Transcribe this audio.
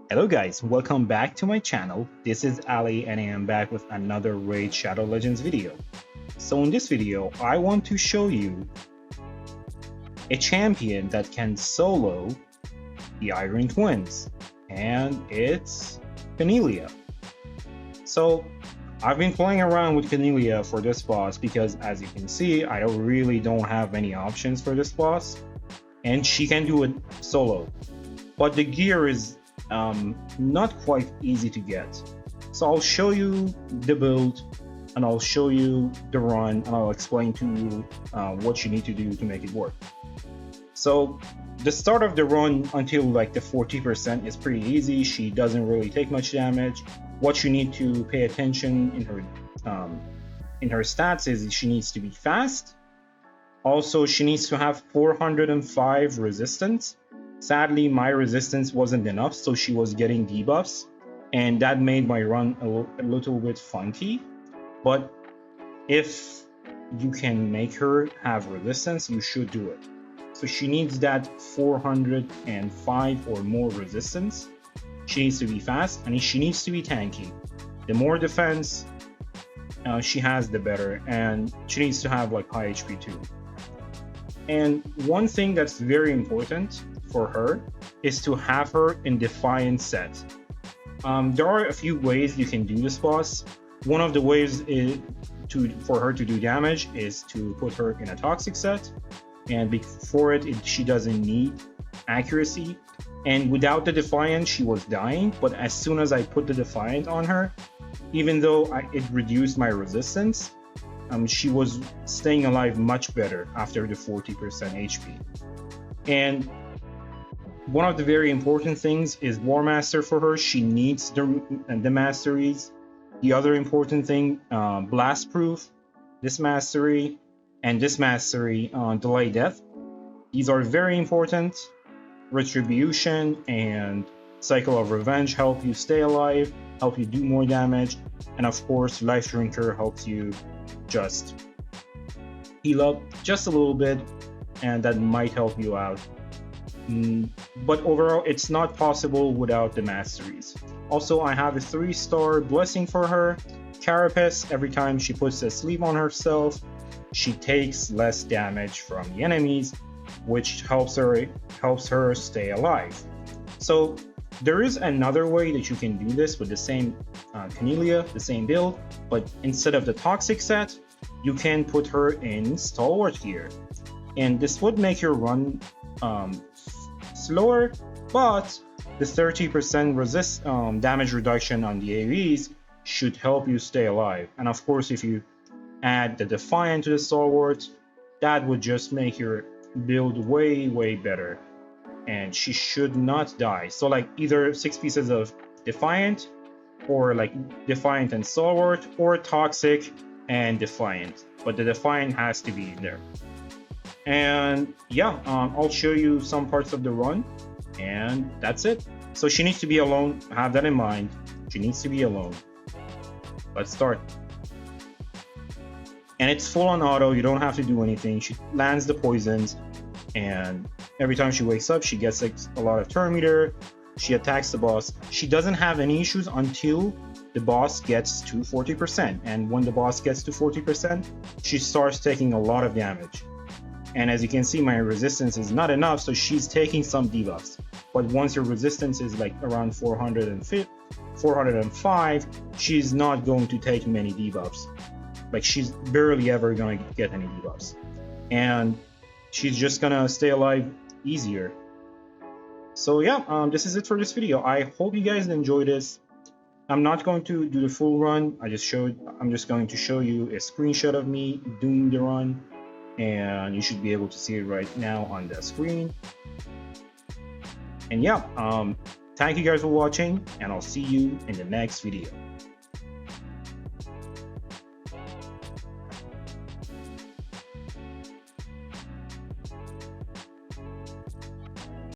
Hello guys, welcome back to my channel. This is Ali and I am back with another Raid Shadow Legends video. So in this video, I want to show you a champion that can solo the Iron Twins, and it's Conellia. So I've been playing around with Conellia for this boss because, as you can see, I really don't have any options for this boss, and she can do it solo. But the gear is not quite easy to get. So I'll show you the build and I'll show you the run and I'll explain to you what you need to do to make it work. So the start of the run until like the 40% is pretty easy. She doesn't really take much damage. What you need to pay attention in her stats is she needs to be fast. Also, she needs to have 405 resistance. Sadly, my resistance wasn't enough, so she was getting debuffs, and that made my run a little bit funky. But if you can make her have resistance, you should do it. So she needs that 405 or more resistance. She needs to be fast, and she needs to be tanky. The more defense she has, the better, and she needs to have like high HP too. And one thing that's very important for her is to have her in Defiant set. There are a few ways you can do this boss. One of the ways for her to do damage is to put her in a toxic set, and before she doesn't need accuracy. And without the Defiant, she was dying, but as soon as I put the Defiant on her, even though it reduced my resistance, she was staying alive much better after the 40% HP. And one of the very important things is War Master for her. She needs the Masteries. The other important thing, Blast Proof, this Mastery, and this Mastery, Delay Death. These are very important. Retribution and Cycle of Revenge help you stay alive, help you do more damage, and of course, Life Drinker helps you just heal up just a little bit, and that might help you out. But overall, it's not possible without the Masteries. Also, I have a 3-star blessing for her. Carapace, every time she puts a sleeve on herself, she takes less damage from the enemies, which helps her stay alive. So there is another way that you can do this with the same Conellia, the same build, but instead of the toxic set, you can put her in stalwart gear, and this would make your run slower, but the 30% damage reduction on the AoEs should help you stay alive. And of course, if you add the Defiant to the stalwart, that would just make your build way better, and she should not die. So like either 6 pieces of Defiant, or like Defiant and stalwart, or toxic and Defiant, but the Defiant has to be in there. And yeah, I'll show you some parts of the run, and that's it. So she needs to be alone, have that in mind. She needs to be alone. Let's start. And it's full on auto, you don't have to do anything. She lands the poisons, and every time she wakes up, she gets like a lot of turn meter. She attacks the boss. She doesn't have any issues until the boss gets to 40%. And when the boss gets to 40%, she starts taking a lot of damage. And as you can see, my resistance is not enough, so she's taking some debuffs. But once your resistance is like around 405, she's not going to take many debuffs. Like, she's barely ever gonna get any debuffs. And she's just gonna stay alive easier. So yeah, this is it for this video. I hope you guys enjoyed this. I'm not going to do the full run. I'm just going to show you a screenshot of me doing the run, and you should be able to see it right now on the screen. And yeah, thank you guys for watching, and I'll see you in the next video.